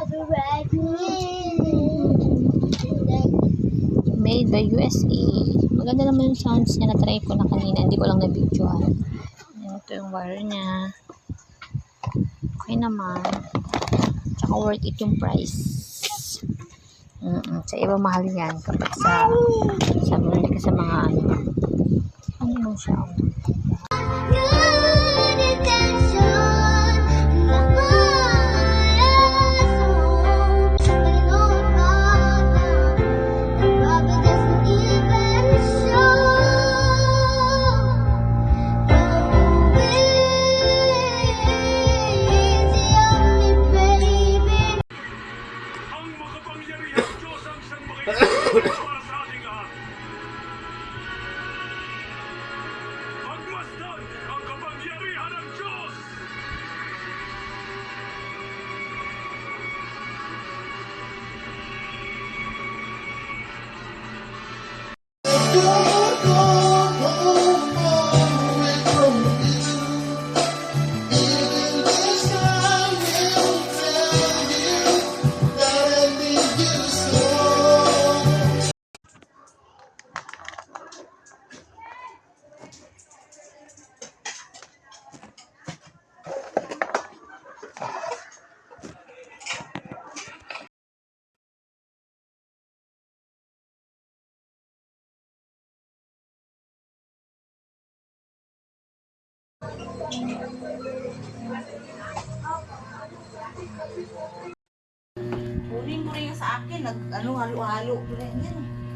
Made by USA. Maganda naman yung sounds niya. Na-try ko na kanina. Hindi ko lang na-videoan. Ito yung wire niya. Okay naman. Tsaka worth it yung price. Sa iba mahal yan. Kapag sa bumili ka sa mga ano mo siya. Pagmasdan ang kapangyarihan ng Diyos! Kunin mo rin yung sa akin, halo-halo ko rin yan.